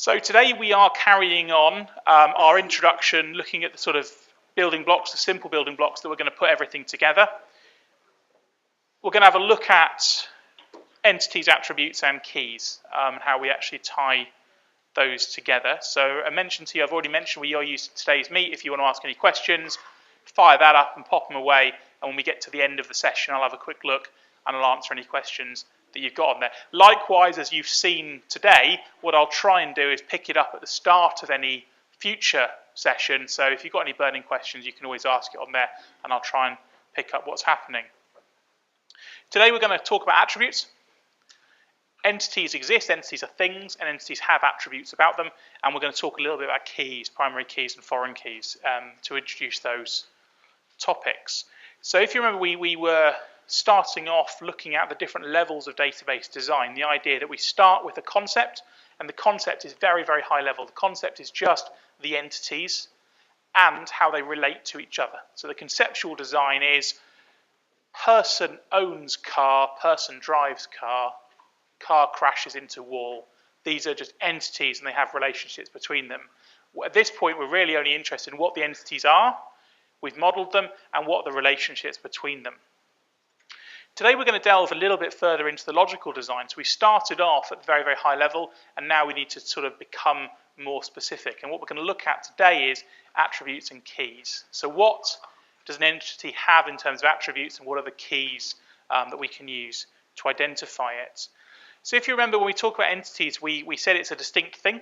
So today we are carrying on our introduction, looking at the sort of building blocks, the simple building blocks that we're going to put everything together. We're going to have a look at entities, attributes and keys, and how we actually tie those together. So I mentioned to you, I've already mentioned we are using today's meet. If you want to ask any questions, fire that up and pop them away. And when we get to the end of the session, I'll have a quick look and I'll answer any questions that you've got on there. Likewise, as you've seen today, what I'll try and do is pick it up at the start of any future session. So if you've got any burning questions, you can always ask it on there and I'll try and pick up what's happening. Today we're going to talk about attributes. Entities exist, entities are things, and entities have attributes about them. And we're going to talk a little bit about keys, primary keys and foreign keys, to introduce those topics. So if you remember, we were starting off looking at the different levels of database design, the idea that we start with a concept, and the concept is very, very high level. The concept is just the entities and how they relate to each other. So the conceptual design is person owns car, person drives car, car crashes into wall. These are just entities and they have relationships between them. At this point, we're really only interested in what the entities are, we've modeled them, and what are the relationships between them. Today we're going to delve a little bit further into the logical design. So we started off at the very, very high level, and now we need to sort of become more specific. And what we're going to look at today is attributes and keys. So what does an entity have in terms of attributes, and what are the keys that we can use to identify it? So if you remember, when we talk about entities, we said it's a distinct thing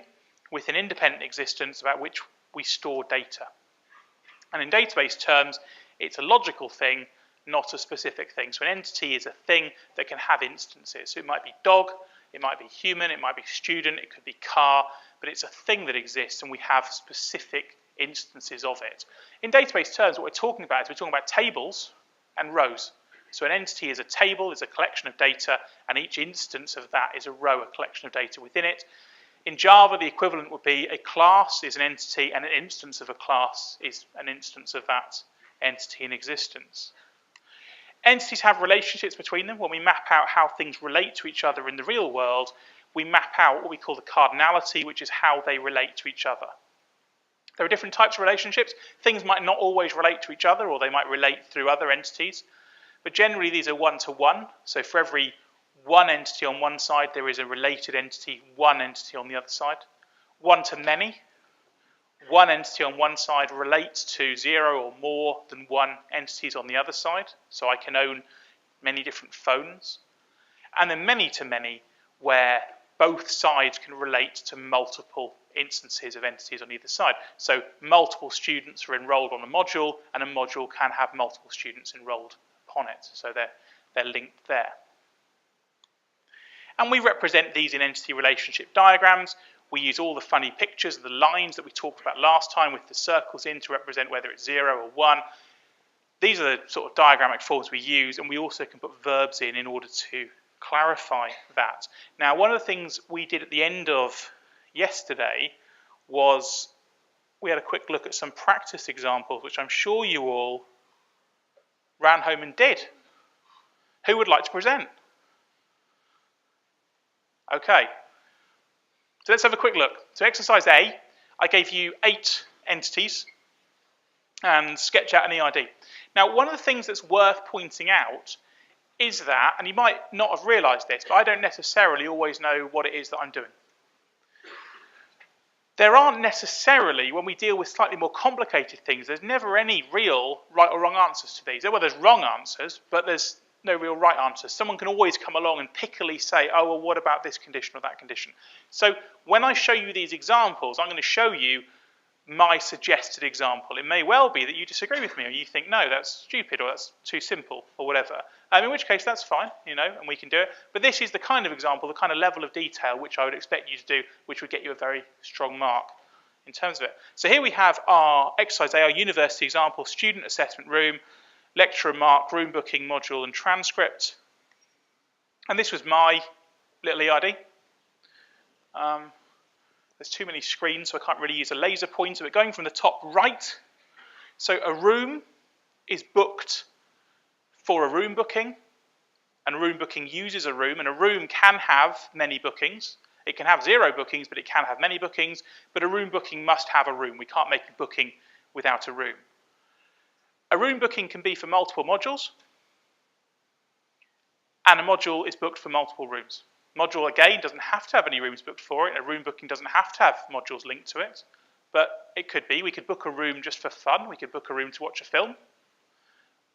with an independent existence about which we store data. And in database terms, it's a logical thing, not a specific thing. So an entity is a thing that can have instances. So it might be dog, it might be human, it might be student, it could be car, but it's a thing that exists and we have specific instances of it. In database terms, what we're talking about is we're talking about tables and rows. So an entity is a table, is a collection of data, and each instance of that is a row, a collection of data within it. In Java, the equivalent would be a class is an entity, and an instance of a class is an instance of that entity in existence. Entities have relationships between them. When we map out how things relate to each other in the real world, we map out what we call the cardinality, which is how they relate to each other. There are different types of relationships. Things might not always relate to each other, or they might relate through other entities. But generally, these are one-to-one. So for every one entity on one side, there is a related entity, one entity on the other side. One-to-many. One entity on one side relates to 0 or more than one entities on the other side. So I can own many different phones. And then many-to-many, where both sides can relate to multiple instances of entities on either side. So multiple students are enrolled on a module, and a module can have multiple students enrolled upon it. So they're linked there. And we represent these in entity relationship diagrams. We use all the funny pictures and the lines that we talked about last time with the circles in to represent whether it's 0 or 1. These are the sort of diagrammatic forms we use, and we also can put verbs in order to clarify that. Now, one of the things we did at the end of yesterday was we had a quick look at some practice examples, which I'm sure you all ran home and did. Who would like to present? Okay. So let's have a quick look. So exercise A, I gave you 8 entities and sketch out an EID. Now, one of the things that's worth pointing out is that, and you might not have realised this, but I don't necessarily always know what it is that I'm doing. There aren't necessarily, when we deal with slightly more complicated things, there's never any real right or wrong answers to these. Well, there's wrong answers, but there's no real right answers. Someone can always come along and pickily say, oh, well, what about this condition or that condition? So when I show you these examples, I'm going to show you my suggested example. It may well be that you disagree with me, or you think, no, that's stupid, or that's too simple, or whatever. In which case, that's fine, and we can do it. But this is the kind of example, the kind of level of detail which I would expect you to do, which would get you a very strong mark in terms of it. So here we have our exercise A, our university example, student assessment room, lecturer mark, room booking module, and transcript. And this was my little EID. There's too many screens, so I can't really use a laser pointer, but going from the top right, so a room is booked for a room booking, and room booking uses a room, and a room can have many bookings. It can have 0 bookings, but it can have many bookings. But a room booking must have a room. We can't make a booking without a room. A room booking can be for multiple modules, and a module is booked for multiple rooms. Module, again, doesn't have to have any rooms booked for it. A room booking doesn't have to have modules linked to it, but it could be. We could book a room just for fun. We could book a room to watch a film,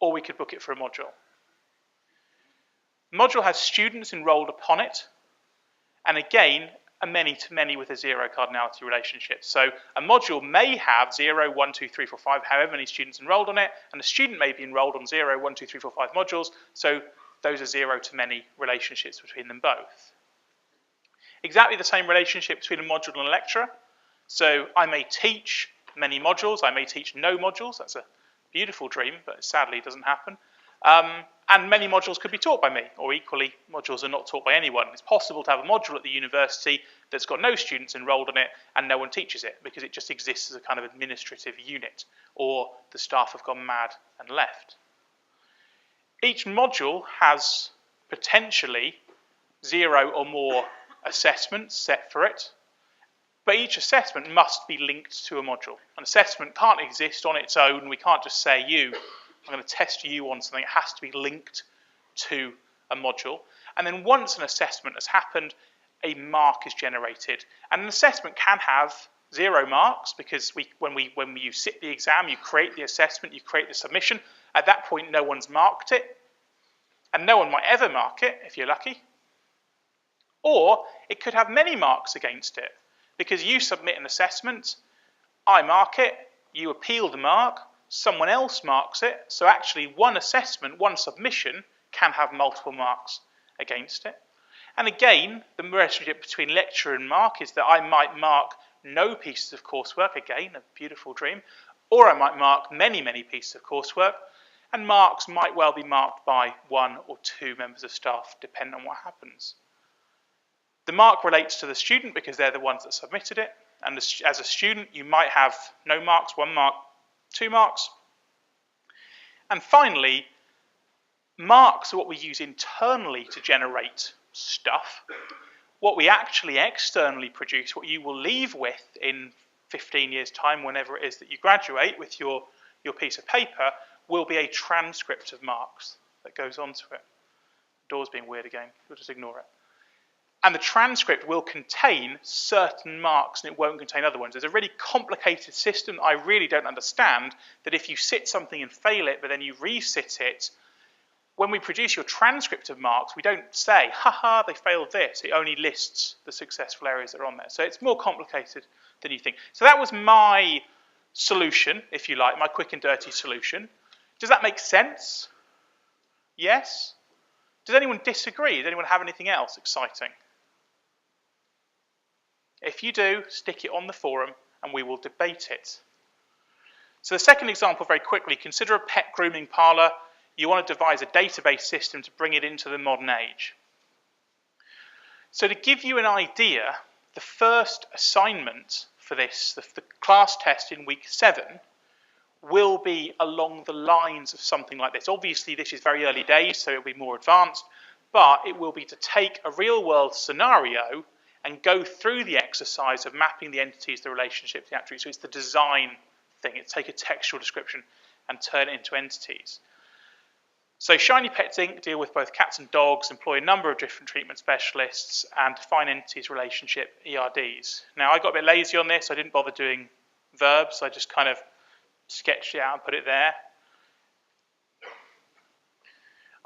or we could book it for a module. The module has students enrolled upon it, and again, a many-to-many with a 0 cardinality relationship. So a module may have 0, 1, 2, 3, 4, 5, however many students enrolled on it, and a student may be enrolled on 0, 1, 2, 3, 4, 5 modules, so those are 0-to-many relationships between them both. Exactly the same relationship between a module and a lecturer. So I may teach many modules, I may teach no modules. That's a beautiful dream, but sadly it doesn't happen. And many modules could be taught by me, or equally, modules are not taught by anyone. It's possible to have a module at the university that's got no students enrolled in it and no one teaches it because it just exists as a kind of administrative unit, or the staff have gone mad and left. Each module has potentially 0 or more assessments set for it, but each assessment must be linked to a module. An assessment can't exist on its own. We can't just say, I'm going to test you on something. It has to be linked to a module. And then once an assessment has happened, a mark is generated. And an assessment can have 0 marks because when you sit the exam, you create the assessment, you create the submission. At that point, no one's marked it. And no one might ever mark it, if you're lucky. Or it could have many marks against it because you submit an assessment, I mark it, you appeal the mark, someone else marks it. So actually one assessment, one submission can have multiple marks against it. And again, the relationship between lecturer and mark is that I might mark no pieces of coursework, again, a beautiful dream, or I might mark many, many pieces of coursework, and marks might well be marked by 1 or 2 members of staff, depending on what happens. The mark relates to the student because they're the ones that submitted it, and as a student you might have no marks, 1 mark, 2 marks. And finally, marks are what we use internally to generate stuff. What we actually externally produce, what you will leave with in 15 years' time, whenever it is that you graduate with your piece of paper, will be a transcript of marks that goes onto it. The door's being weird again, we'll just ignore it. And the transcript will contain certain marks and it won't contain other ones. There's a really complicated system that I really don't understand, that if you sit something and fail it, but then you resit it, when we produce your transcript of marks, we don't say, haha, they failed this. It only lists the successful areas that are on there. So it's more complicated than you think. So that was my solution, if you like, my quick and dirty solution. Does that make sense? Yes? Does anyone disagree? Does anyone have anything else exciting? If you do, stick it on the forum and we will debate it. So the second example, very quickly, consider a pet grooming parlour. You want to devise a database system to bring it into the modern age. So to give you an idea, the first assignment for this, the class test in week 7, will be along the lines of something like this. Obviously, this is very early days, so it will be more advanced, but it will be to take a real-world scenario and go through the exercise of mapping the entities, the relationship, the attributes. So it's the design thing. It's take a textual description and turn it into entities. So Shiny Pets Inc. deal with both cats and dogs, employ a number of different treatment specialists, and define entities, relationship, ERDs. Now, I got a bit lazy on this. I didn't bother doing verbs. I just kind of sketched it out and put it there.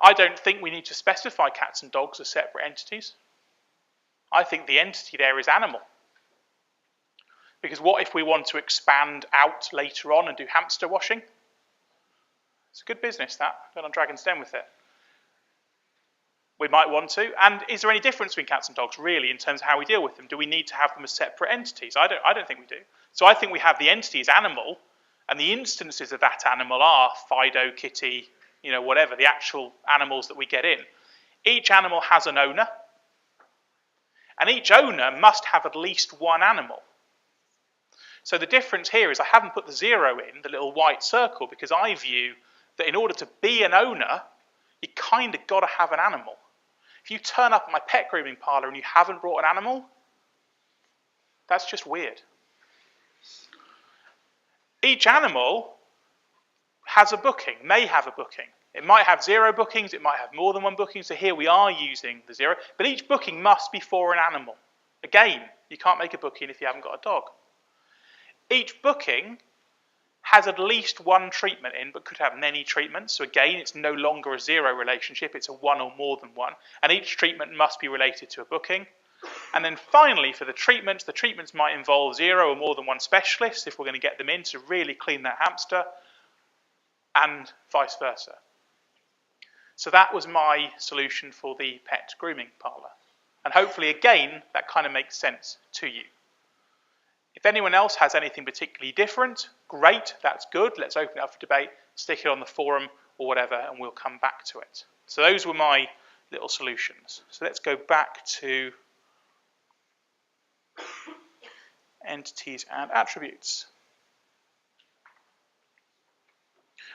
I don't think we need to specify cats and dogs as separate entities. I think the entity there is animal. Because what if we want to expand out later on and do hamster washing? It's a good business, that. Going on Dragon's Den with it. We might want to. And is there any difference between cats and dogs, really, in terms of how we deal with them? Do we need to have them as separate entities? I don't think we do. So I think we have the entity as animal, and the instances of that animal are Fido, Kitty, whatever, the actual animals that we get in. Each animal has an owner, and each owner must have at least one animal. So the difference here is I haven't put the 0 in, the little white circle, because I view that in order to be an owner, you kind of got to have an animal. If you turn up at my pet grooming parlour and you haven't brought an animal, That's just weird. Each animal has a booking, may have a booking. It might have 0 bookings, it might have more than 1 booking, so here we are using the 0, but each booking must be for an animal. Again, you can't make a booking if you haven't got a dog. Each booking has at least 1 treatment in, but could have many treatments, so again, it's no longer a 0 relationship, it's a 1 or more than 1, and each treatment must be related to a booking. And then finally, for the treatments might involve 0 or more than 1 specialist, if we're going to get them in to really clean that hamster, and vice versa. So that was my solution for the pet grooming parlour. And hopefully, again, that kind of makes sense to you. If anyone else has anything particularly different, great, that's good. Let's open it up for debate, stick it on the forum or whatever, and we'll come back to it. So those were my little solutions. So let's go back to entities and attributes.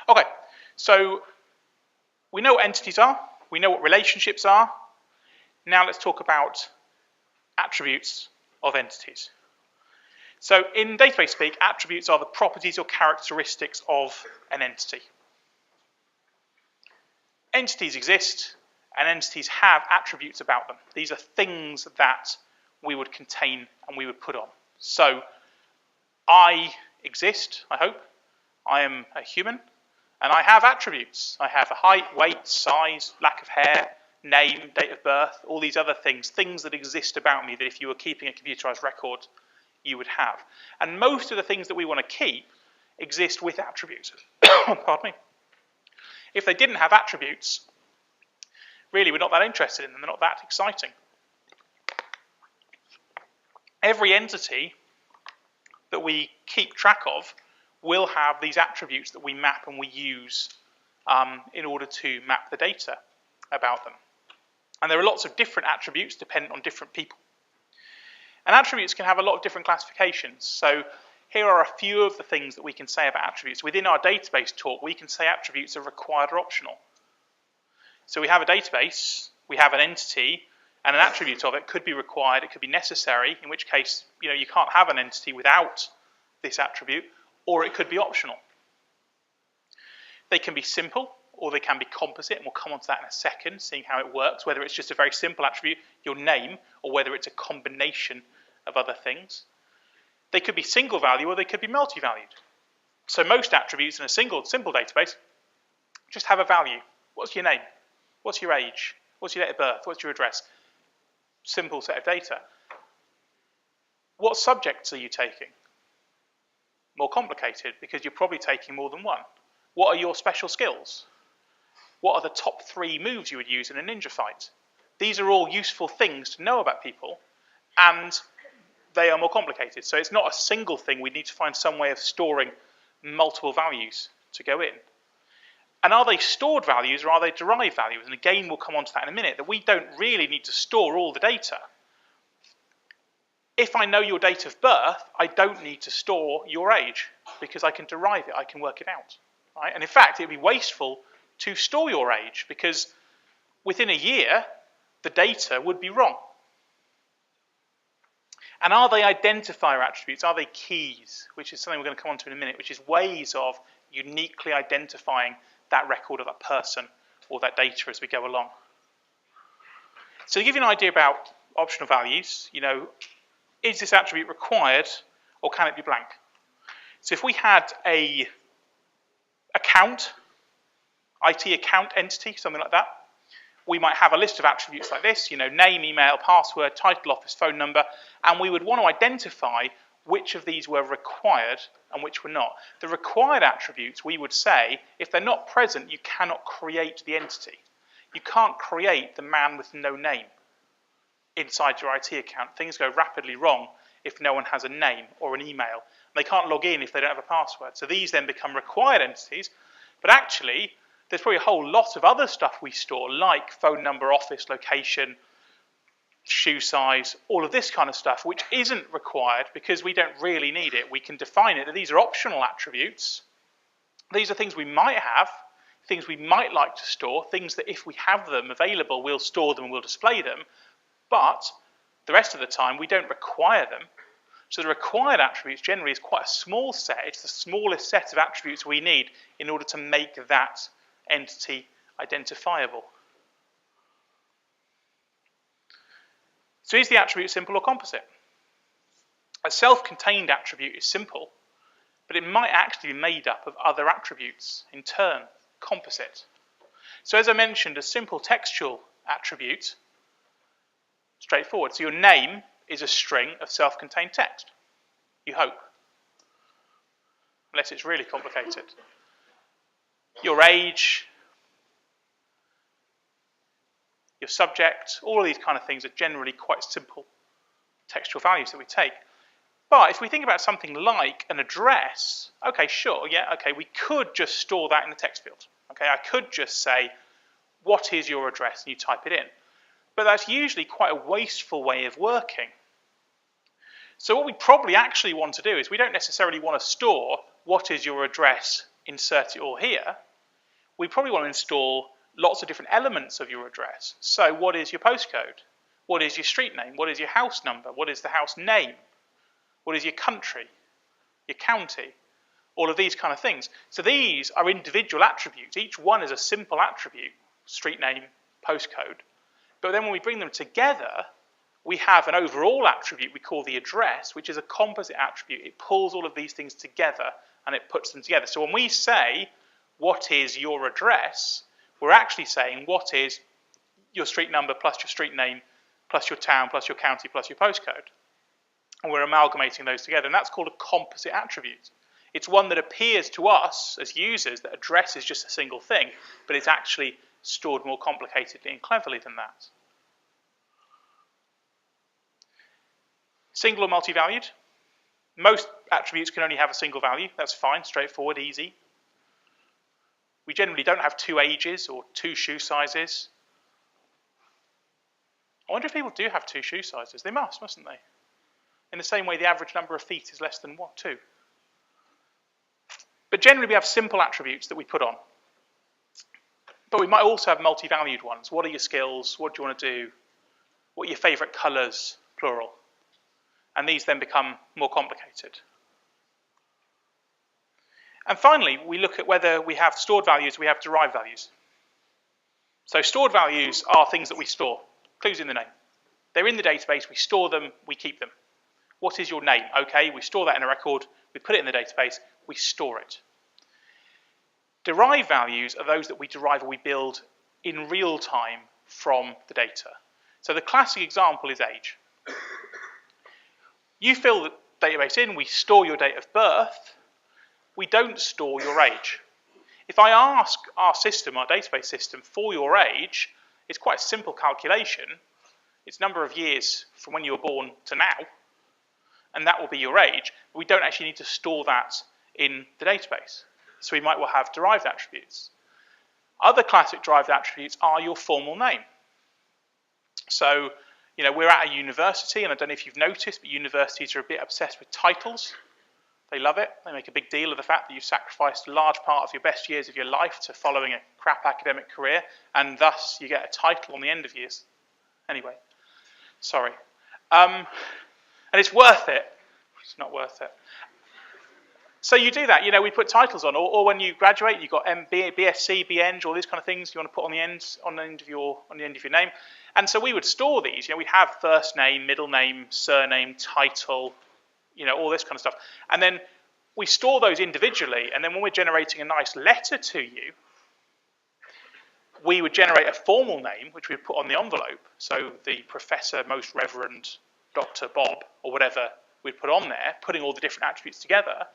Okay, so we know what entities are, we know what relationships are. Now let's talk about attributes of entities. So in database speak, attributes are the properties or characteristics of an entity. Entities exist, and entities have attributes about them. These are things that we would contain and we would put on. So I exist, I hope. I am a human, and I have attributes. I have a height, weight, size, lack of hair, name, date of birth, all these other things that exist about me that if you were keeping a computerized record, you would have. And most of the things that we want to keep exist with attributes. Pardon me. If they didn't have attributes, really we're not that interested in them, they're not that exciting. Every entity that we keep track of will have these attributes that we map and we use in order to map the data about them. And there are lots of different attributes dependent on different people. And attributes can have a lot of different classifications. So here are a few of the things that we can say about attributes. Within our database talk, we can say attributes are required or optional. So we have a database, we have an entity, and an attribute of it could be required, it could be necessary, in which case you can't have an entity without this attribute, or it could be optional. They can be simple, or they can be composite, and we'll come on to that in a second, seeing how it works, whether it's just a very simple attribute, your name, or whether it's a combination of other things. They could be single value, or they could be multi-valued. So most attributes in a simple database just have a value. What's your name? What's your age? What's your date of birth? What's your address? Simple set of data. What subjects are you taking? More complicated, because you're probably taking more than one. What are your special skills? What are the top 3 moves you would use in a ninja fight? These are all useful things to know about people, and they are more complicated. So it's not a single thing. We need to find some way of storing multiple values to go in. And are they stored values or are they derived values? And again, we'll come on to that in a minute, that we don't really need to store all the data. If I know your date of birth, I don't need to store your age because I can derive it, I can work it out. Right? And in fact, it would be wasteful to store your age because within a year, the data would be wrong. And are they identifier attributes? Are they keys? Which is something we're going to come on to in a minute, which is ways of uniquely identifying that record of that person or that data as we go along. So to give you an idea about optional values, is this attribute required or can it be blank? So if we had a account, IT account entity, something like that, we might have a list of attributes like this, name, email, password, title, office, phone number, and we would want to identify which of these were required and which were not. The required attributes, we would say, if they're not present, you cannot create the entity. You can't create the man with no name inside your IT account. Things go rapidly wrong if no one has a name or an email. They can't log in if they don't have a password. So these then become required entities, but actually, there's probably a whole lot of other stuff we store, like phone number, office, location, shoe size, all of this kind of stuff, which isn't required because we don't really need it. We can define it that these are optional attributes. These are things we might have, things we might like to store, things that if we have them available, we'll store them and we'll display them. But the rest of the time, we don't require them. So the required attributes generally is quite a small set. It's the smallest set of attributes we need in order to make that entity identifiable. So is the attribute simple or composite? A self-contained attribute is simple, but it might actually be made up of other attributes, in turn, composite. So as I mentioned, a simple textual attribute, straightforward. So your name is a string of self-contained text, you hope, unless it's really complicated. Your age, your subject, all of these kind of things are generally quite simple textual values that we take. But if we think about something like an address, okay, sure, yeah, okay, we could just store that in the text field. Okay, I could just say, what is your address? And you type it in. But that's usually quite a wasteful way of working. So what we probably actually want to do is we don't necessarily want to store what is your address, insert it all here. We probably want to install lots of different elements of your address. So what is your postcode? What is your street name? What is your house number? What is the house name? What is your country? Your county? All of these kind of things. So these are individual attributes. Each one is a simple attribute, street name, postcode. But then when we bring them together, we have an overall attribute we call the address, which is a composite attribute. It pulls all of these things together and it puts them together. So when we say, what is your address, we're actually saying, what is your street number plus your street name plus your town plus your county plus your postcode. And we're amalgamating those together. And that's called a composite attribute. It's one that appears to us as users that address is just a single thing, but it's actually stored more complicatedly and cleverly than that. Single or multi-valued? Most attributes can only have a single value. That's fine, straightforward, easy. We generally don't have 2 ages or 2 shoe sizes. I wonder if people do have 2 shoe sizes. They mustn't they? In the same way the average number of feet is less than 2. But generally we have simple attributes that we put on. But we might also have multi-valued ones. What are your skills? What do you want to do? What are your favourite colours? Plural. And these then become more complicated. And finally, we look at whether we have stored values or we have derived values. So stored values are things that we store. Clues in the name. They're in the database, we store them, we keep them. What is your name? Okay, we store that in a record, we put it in the database, we store it. Derived values are those that we derive or we build in real time from the data. So the classic example is age. You fill the database in, we store your date of birth, we don't store your age. If I ask our system, our database system, for your age, it's quite a simple calculation. It's number of years from when you were born to now, and that will be your age. But we don't actually need to store that in the database. So we might well have derived attributes. Other classic derived attributes are your formal name. So, we're at a university, and I don't know if you've noticed, but universities are a bit obsessed with titles. They love it. They make a big deal of the fact that you've sacrificed a large part of your best years of your life to following a crap academic career, and thus you get a title on the end of years. Anyway, sorry. And it's worth it. It's not worth it. So you do that. We put titles on, or when you graduate, you've got BSc, BEng, all these kind of things you want to put on the end of your name. And so we would store these. We have first name, middle name, surname, title, all this kind of stuff. And then we store those individually, and then when we're generating a nice letter to you, we would generate a formal name, which we'd put on the envelope. So the Professor Most Reverend Dr. Bob, or whatever we'd put on there, putting all the different attributes together.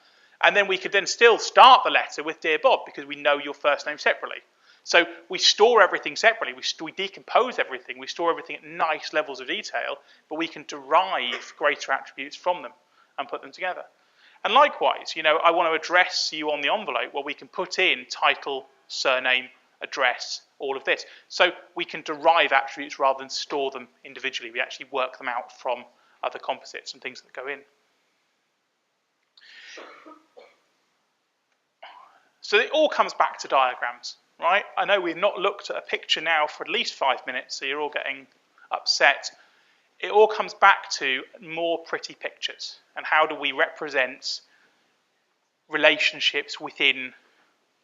And then we could then still start the letter with Dear Bob, because we know your first name separately. So we store everything separately, we decompose everything, we store everything at nice levels of detail, but we can derive greater attributes from them and put them together. And likewise, I want to address you on the envelope. Well, we can put in title, surname, address, all of this. So we can derive attributes rather than store them individually. We actually work them out from other composites and things that go in. So it all comes back to diagrams, right? I know we've not looked at a picture now for at least 5 minutes, so you're all getting upset. it all comes back to more pretty pictures and how do we represent relationships within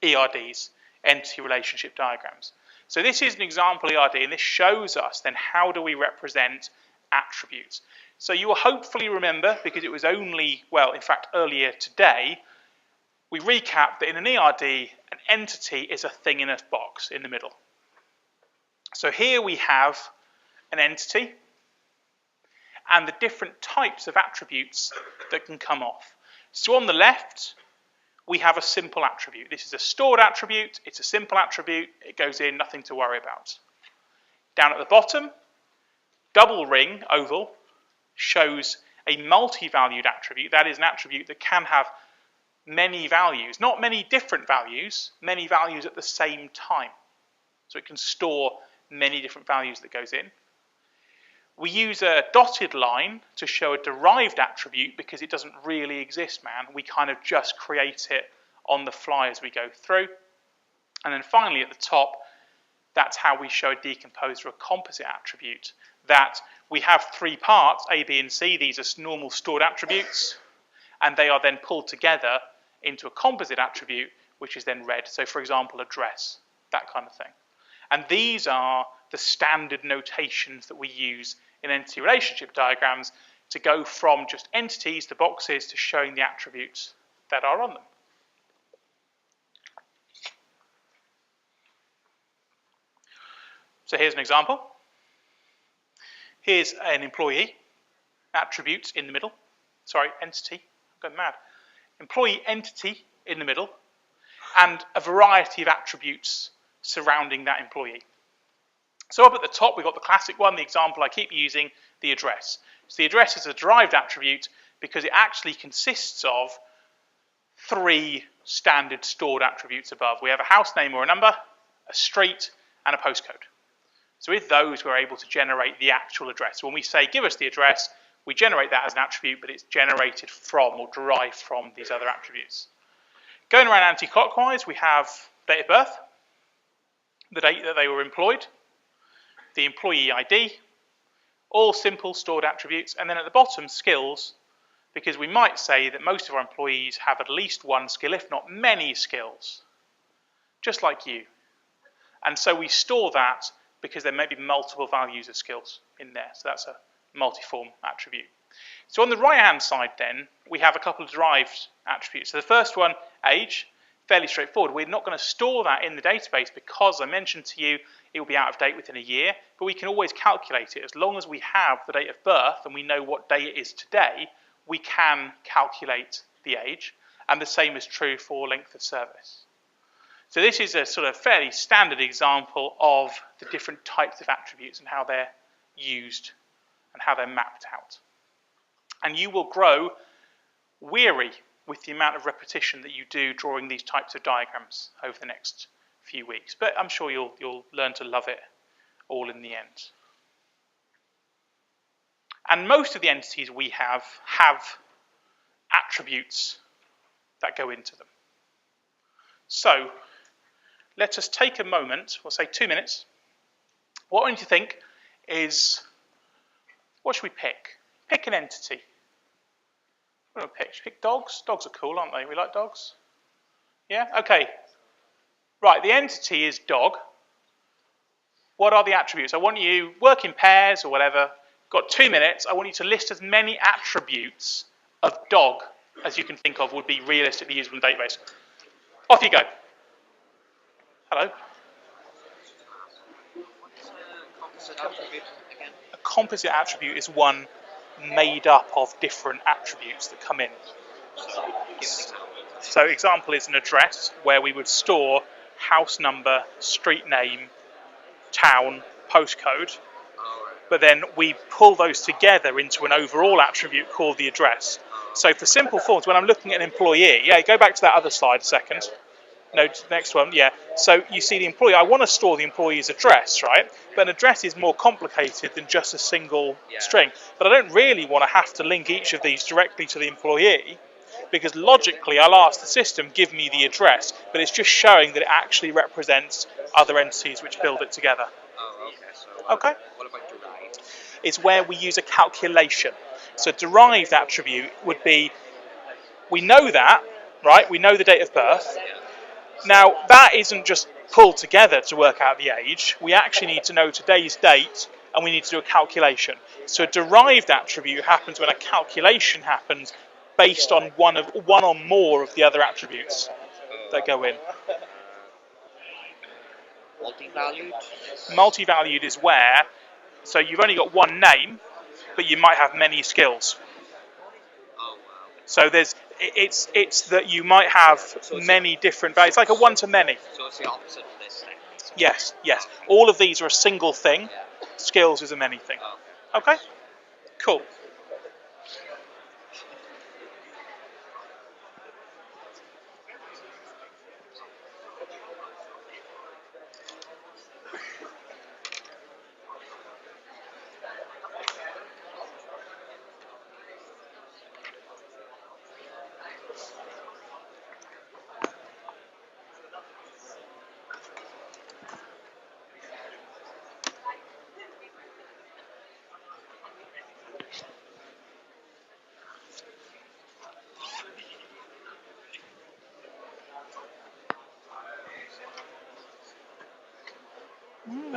ERDs, entity relationship diagrams. So this is an example ERD, and this shows us then how do we represent attributes. So you will hopefully remember, because it was only, well, in fact, earlier today, we recapped that in an ERD, an entity is a thing in a box in the middle. So here we have an entity and the different types of attributes that can come off. So on the left, we have a simple attribute. This is a stored attribute. It's a simple attribute. It goes in, nothing to worry about. Down at the bottom, double ring oval shows a multi-valued attribute. That is an attribute that can have many values, not many different values, many values at the same time. So it can store many different values that goes in. We use a dotted line to show a derived attribute because it doesn't really exist, man. We kind of just create it on the fly as we go through. And then finally at the top, that's how we show a decomposer, a composite attribute, that we have three parts, A, B, and C. These are normal stored attributes, and they are then pulled together into a composite attribute, which is then read. So for example, address, that kind of thing. And these are the standard notations that we use in entity relationship diagrams to go from just entities to boxes to showing the attributes that are on them. So here's an example. Here's an employee, attributes in the middle. Sorry, entity, I'm going mad. Employee entity in the middle, and a variety of attributes surrounding that employee. So up at the top, we've got the classic one, the example I keep using, the address. So the address is a derived attribute because it actually consists of three standard stored attributes above. We have a house name or a number, a street, and a postcode. So with those, we're able to generate the actual address. When we say, give us the address, we generate that as an attribute, but it's generated from or derived from these other attributes. Going around anti-clockwise, we have date of birth, the date that they were employed, the employee ID, all simple stored attributes, and then at the bottom, skills, because we might say that most of our employees have at least one skill, if not many skills, just like you. And so we store that because there may be multiple values of skills in there. So that's a multiform attribute. So on the right-hand side then, we have a couple of derived attributes. So the first one, age, fairly straightforward. We're not going to store that in the database because I mentioned to you it will be out of date within a year, but we can always calculate it. As long as we have the date of birth and we know what day it is today, we can calculate the age, and the same is true for length of service. So this is a sort of fairly standard example of the different types of attributes and how they're used and how they're mapped out. And you will grow weary with the amount of repetition that you do drawing these types of diagrams over the next few weeks. But I'm sure you'll learn to love it all in the end. And most of the entities we have attributes that go into them. So let us take a moment, we'll say 2 minutes. What I want you to think is, what should we pick? Pick an entity. What do we pick? Should we pick dogs? Dogs are cool, aren't they? We like dogs? Yeah? Okay. Right, the entity is dog. What are the attributes? I want you, work in pairs or whatever, got 2 minutes, I want you to list as many attributes of dog as you can think of would be realistically usable in the database. Off you go. Hello. What's a composite attribute again? A composite attribute is one made up of different attributes that come in. So, give an example. So example is an address where we would store house number, street name, town, postcode, but then we pull those together into an overall attribute called the address. So for simple forms, when I'm looking at an employee, yeah, go back to that other slide a second. No, next one, yeah. So you see the employee, I want to store the employee's address, right? But an address is more complicated than just a single string. But I don't really want to have to link each of these directly to the employee, because logically I'll ask the system, give me the address, but it's just showing that it actually represents other entities which build it together. Oh, okay. So Okay. what about derived? is where we use a calculation. So derived attribute would be, we know that, right? We know the date of birth. Now, that isn't just pulled together to work out the age. We actually need to know today's date, and we need to do a calculation. So a derived attribute happens when a calculation happens based on one or more of the other attributes that go in. Multi-valued? Multi-valued is where, so you've only got one name, but you might have many skills. Oh, wow. So it's that you might have many different values. It's like a one-to-many. So it's the opposite of this thing. Yes. All of these are a single thing. Yeah. Skills is a many thing. Oh. Okay? Cool.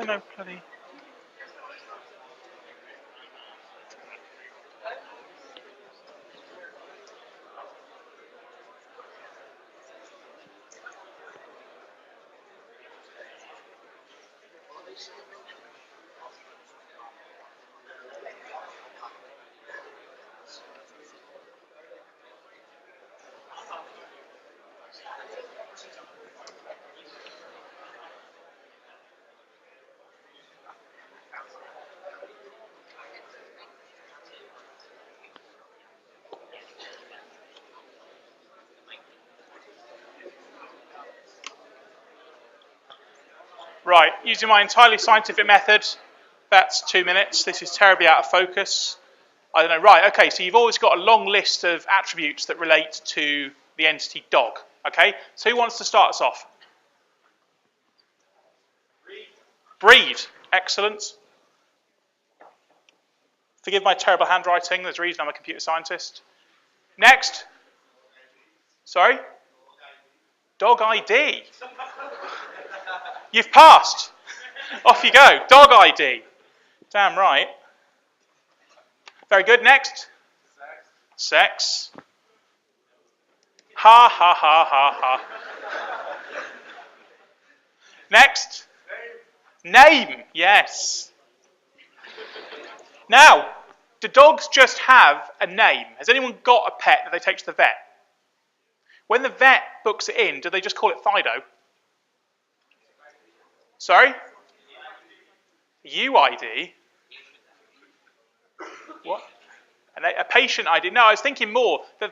No, bloody. Right, using my entirely scientific method, that's 2 minutes. This is terribly out of focus. I don't know. Right, okay, so you've always got a long list of attributes that relate to the entity dog. Okay, so who wants to start us off? Breed. Excellent. Forgive my terrible handwriting. There's a reason I'm a computer scientist. Next. Sorry? Dog ID. You've passed. Off you go. Dog ID. Damn right. Very good. Next. Sex. Ha, ha, ha, ha, ha. Next. Name. Yes. Now, do dogs just have a name? Has anyone got a pet that they take to the vet? When the vet books it in, do they just call it Fido? Sorry? UID? What? A patient ID? No, I was thinking more. The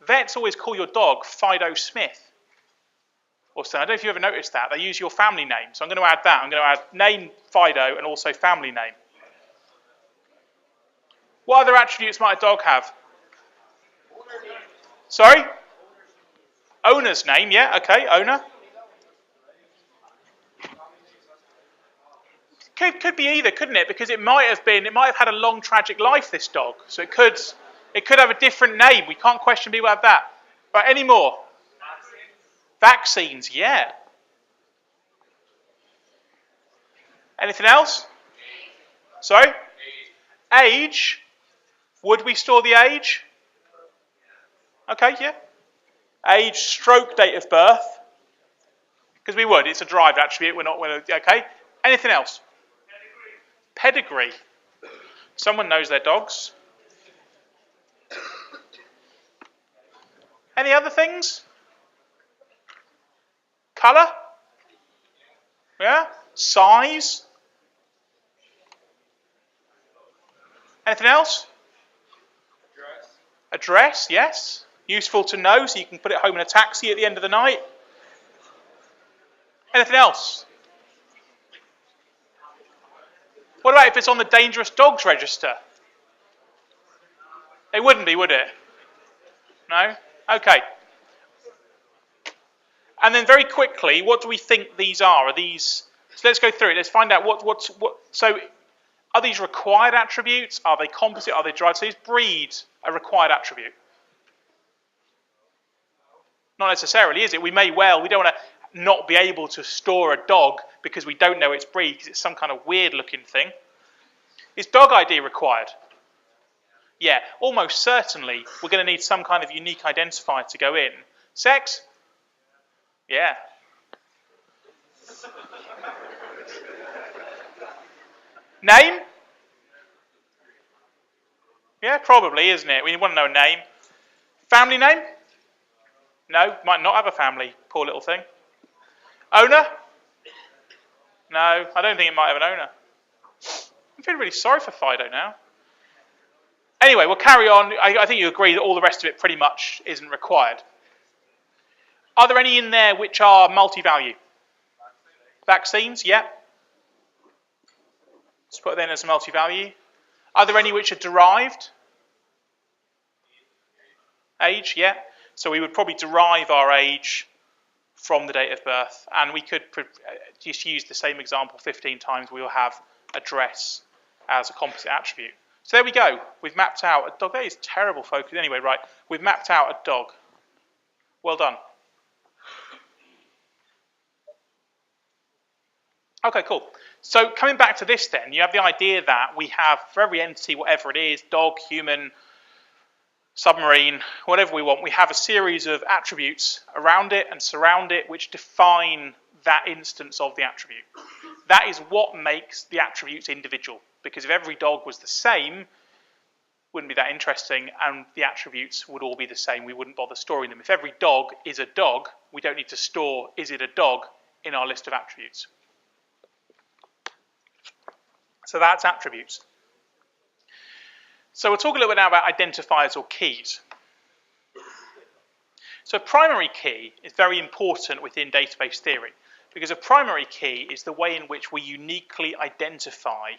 vets always call your dog Fido Smith. Or so. I don't know if you ever noticed that. They use your family name. So I'm going to add that. I'm going to add name Fido and also family name. What other attributes might a dog have? Sorry? Owner's name, yeah, okay, owner. Could be either, couldn't it? Because it might have had a long tragic life, this dog. So it could have a different name. We can't question people have that. Right, any more? Vaccines, yeah. Anything else? Sorry? Age. Would we store the age? Okay, yeah. Age, stroke, date of birth. Because we would. It's a derived attribute. Okay. Anything else? Pedigree. Someone knows their dogs. Any other things? Colour? Yeah. Size? Anything else? Address, yes. Useful to know, so you can put it home in a taxi at the end of the night. Anything else? What about if it's on the dangerous dogs register? It wouldn't be, would it? No? Okay. And then very quickly, what do we think these are? Are these So let's go through it. Let's find out what. So are these required attributes? Are they composite? Are they derived? So is breed a required attribute? Not necessarily, is it? We don't want to not be able to store a dog because we don't know its breed because it's some kind of weird looking thing. Is dog ID required? Yeah, almost certainly we're going to need some kind of unique identifier to go in. Sex? Yeah. Name? Yeah, probably, isn't it? We want to know a name. Family name? No, might not have a family. Poor little thing. Owner? No, I don't think it might have an owner. I'm feeling really sorry for Fido now. Anyway, we'll carry on. I think you agree that all the rest of it pretty much isn't required. Are there any in there which are multi-value? Vaccines? Yeah. Let's put them as multi-value. Are there any which are derived? Age? Yeah. So we would probably derive our age from the date of birth, and we could just use the same example 15 times. We will have address as a composite attribute. So there we go. We've mapped out a dog. That is terrible focus. Anyway, right. We've mapped out a dog. Well done. Okay, cool. So coming back to this then, you have the idea that we have, for every entity, whatever it is, dog, human, submarine, whatever we want, we have a series of attributes around it and surround it which define that instance of the attribute. That is what makes the attributes individual, because if every dog was the same, wouldn't be that interesting, and the attributes would all be the same. We wouldn't bother storing them. If every dog is a dog, we don't need to store is it a dog in our list of attributes. So that's attributes. So we'll talk a little bit now about identifiers or keys. So a primary key is very important within database theory, because a primary key is the way in which we uniquely identify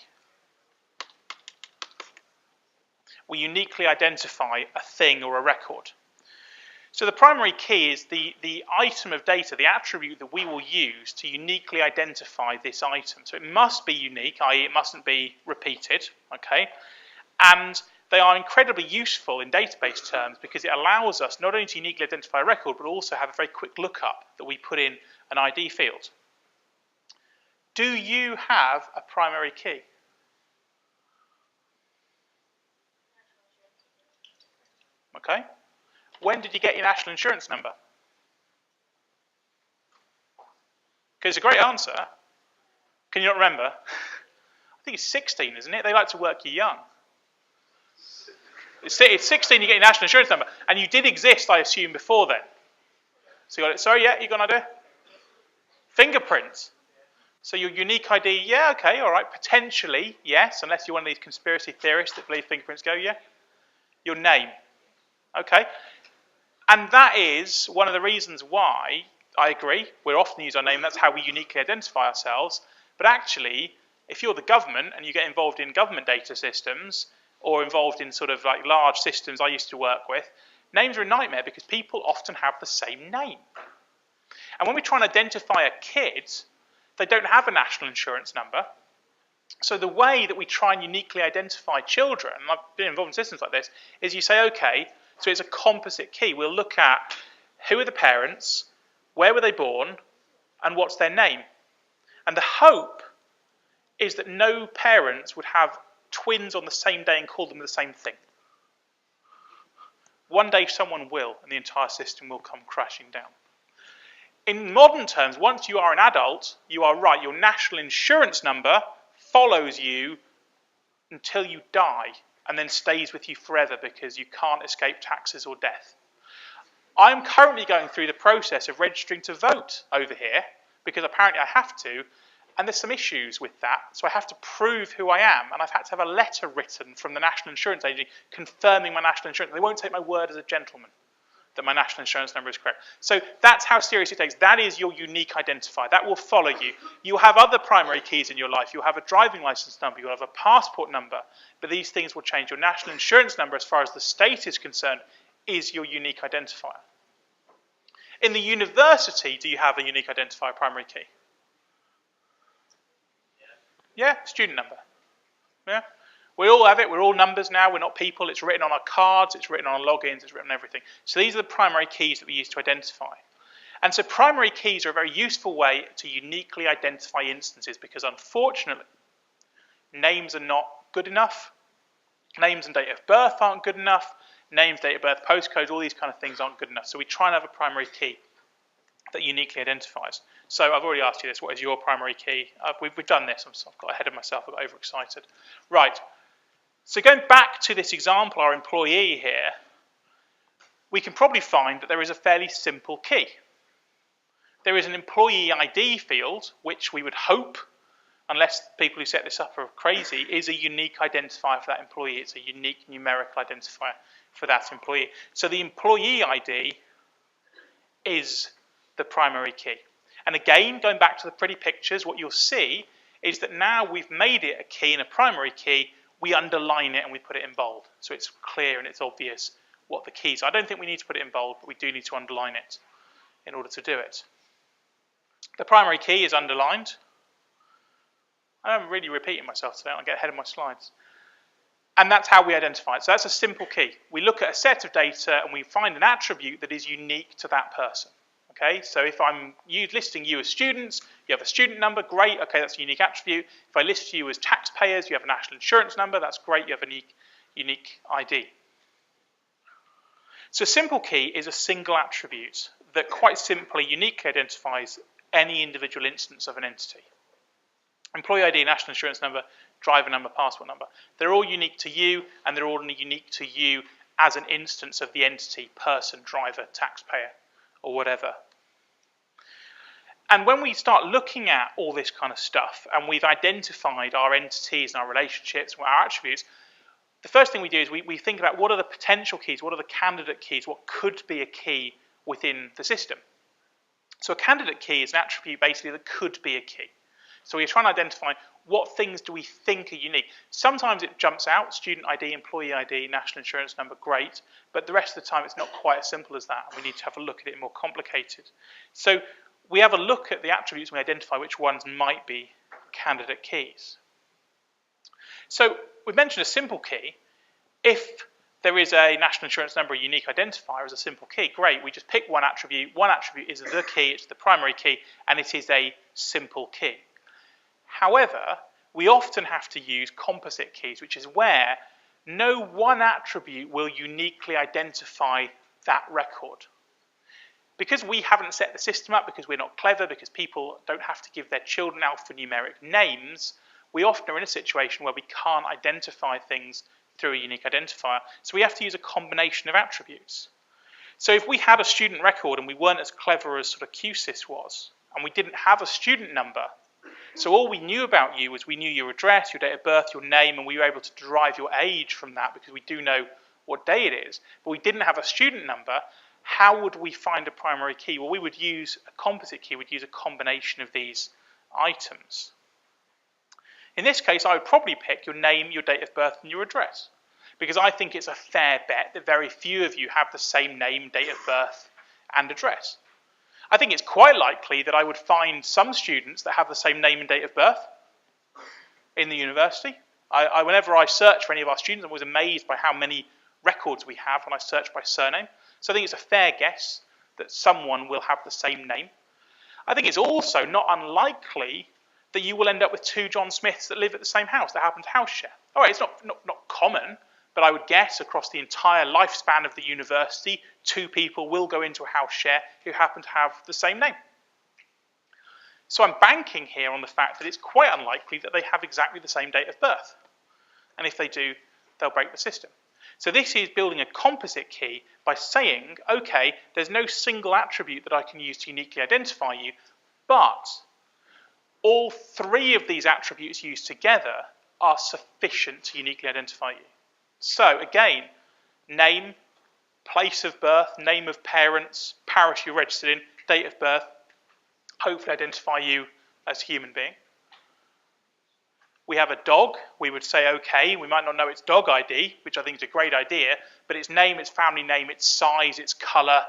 a thing or a record. So the primary key is the item of data, the attribute that we will use to uniquely identify this item. So it must be unique, i.e. it mustn't be repeated, okay? And they are incredibly useful in database terms because it allows us not only to uniquely identify a record, but also have a very quick lookup that we put in an ID field. Do you have a primary key? Okay. When did you get your national insurance number? Because it's a great answer. Can you not remember? I think it's 16, isn't it? They like to work you young. It's 16 you get your national insurance number. And you did exist, I assume, before then. So you got it. Sorry, yeah, you got an idea? Fingerprints. So your unique ID, yeah, okay, all right. Potentially, yes, unless you're one of these conspiracy theorists that believe fingerprints go, yeah. Your name. Okay. And that is one of the reasons why, I agree, we're often use our name, that's how we uniquely identify ourselves. But actually, if you're the government and you get involved in government data systems or involved in sort of like large systems I used to work with, names are a nightmare because people often have the same name. And when we try and identify a kid, they don't have a national insurance number. So the way that we try and uniquely identify children, and I've been involved in systems like this, is you say, okay, so it's a composite key. We'll look at who are the parents, where were they born, and what's their name. And the hope is that no parents would have twins on the same day and call them the same thing. One day someone will, and the entire system will come crashing down. In modern terms, once you are an adult, you are right. Your national insurance number follows you until you die and then stays with you forever because you can't escape taxes or death. I'm currently going through the process of registering to vote over here because apparently I have to, and there's some issues with that, so I have to prove who I am, and I've had to have a letter written from the National Insurance Agency confirming my national insurance. They won't take my word as a gentleman that my national insurance number is correct. So that's how serious it takes. That is your unique identifier. That will follow you. You'll have other primary keys in your life. You'll have a driving license number. You'll have a passport number. But these things will change. Your national insurance number, as far as the state is concerned, is your unique identifier. In the university, do you have a unique identifier primary key? Yeah, student number. Yeah. We all have it. We're all numbers now. We're not people. It's written on our cards. It's written on our logins. It's written on everything. So these are the primary keys that we use to identify. And so primary keys are a very useful way to uniquely identify instances because unfortunately, names are not good enough. Names and date of birth aren't good enough. Names, date of birth, postcodes, all these kind of things aren't good enough. So we try and have a primary key that uniquely identifies. So I've already asked you this. What is your primary key? We've done this. I've got ahead of myself. I got overexcited. Right. So going back to this example, our employee here, we can probably find that there is a fairly simple key. There is an employee ID field, which we would hope, unless people who set this up are crazy, is a unique identifier for that employee. It's a unique numerical identifier for that employee. So the employee ID is the primary key. And again, going back to the pretty pictures, what you'll see is that now we've made it a key and a primary key, we underline it and we put it in bold. So it's clear and it's obvious what the keys are. I don't think we need to put it in bold, but we do need to underline it in order to do it. The primary key is underlined. I'm really repeating myself today. I'll get ahead of my slides. And that's how we identify it. So that's a simple key. We look at a set of data and we find an attribute that is unique to that person. Okay, so if I'm listing you as students, you have a student number, great, okay, that's a unique attribute. If I list you as taxpayers, you have a national insurance number, that's great, you have a unique ID. So a simple key is a single attribute that quite simply uniquely identifies any individual instance of an entity. Employee ID, national insurance number, driver number, passport number. They're all unique to you and they're all unique to you as an instance of the entity, person, driver, taxpayer, or whatever. And when we start looking at all this kind of stuff and we've identified our entities and our relationships and our attributes, the first thing we do is we think about what are the potential keys, what are the candidate keys, what could be a key within the system. So a candidate key is an attribute basically that could be a key. So we're trying to identify what things do we think are unique. Sometimes it jumps out, student ID, employee ID, national insurance number, great. But the rest of the time it's not quite as simple as that. We need to have a look at it more complicated. So we have a look at the attributes and we identify which ones might be candidate keys. So we've mentioned a simple key. If there is a national insurance number, a unique identifier as a simple key, great. We just pick one attribute. One attribute is the key, it's the primary key, and it is a simple key. However, we often have to use composite keys, which is where no one attribute will uniquely identify that record. Because we haven't set the system up, because we're not clever, because people don't have to give their children alphanumeric names, we often are in a situation where we can't identify things through a unique identifier. So we have to use a combination of attributes. So if we had a student record and we weren't as clever as sort of QSIS was, and we didn't have a student number, so all we knew about you was we knew your address, your date of birth, your name, and we were able to derive your age from that because we do know what day it is, but we didn't have a student number, how would we find a primary key? Well, we would use a composite key. We'd use a combination of these items. In this case, I would probably pick your name, your date of birth, and your address, because I think it's a fair bet that very few of you have the same name, date of birth, and address. I think it's quite likely that I would find some students that have the same name and date of birth in the university. Whenever I search for any of our students, I'm always amazed by how many records we have when I search by surname. So I think it's a fair guess that someone will have the same name. I think it's also not unlikely that you will end up with two John Smiths that live at the same house, that happen to house share. All right, it's not common, but I would guess across the entire lifespan of the university, two people will go into a house share who happen to have the same name. So I'm banking here on the fact that it's quite unlikely that they have exactly the same date of birth. And if they do, they'll break the system. So this is building a composite key by saying, okay, there's no single attribute that I can use to uniquely identify you, but all three of these attributes used together are sufficient to uniquely identify you. So again, name, place of birth, name of parents, parish you're registered in, date of birth, hopefully identify you as a human being. We have a dog, we would say, okay, we might not know its dog ID, which I think is a great idea, but its name, its family name, its size, its colour,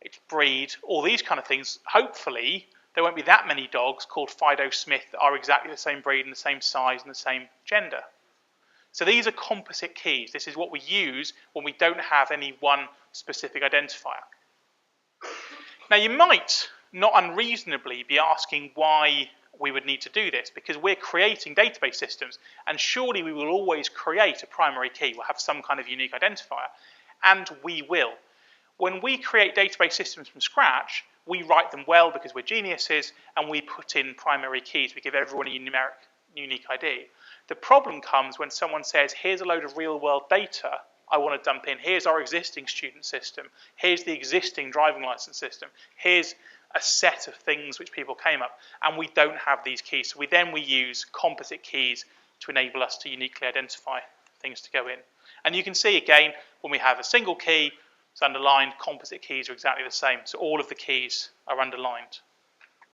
its breed, all these kind of things, hopefully there won't be that many dogs called Fido Smith that are exactly the same breed and the same size and the same gender. So these are composite keys. This is what we use when we don't have any one specific identifier. Now you might, not unreasonably, be asking why we would need to do this, because we're creating database systems, and surely we will always create a primary key. We'll have some kind of unique identifier, and we will. When we create database systems from scratch, we write them well because we're geniuses, and we put in primary keys. We give everyone a unique ID. The problem comes when someone says, here's a load of real-world data I want to dump in. Here's our existing student system. Here's the existing driving license system. Here's a set of things which people came up, and we don't have these keys. So we use composite keys to enable us to uniquely identify things to go in. And you can see again, when we have a single key, it's underlined, composite keys are exactly the same. So all of the keys are underlined.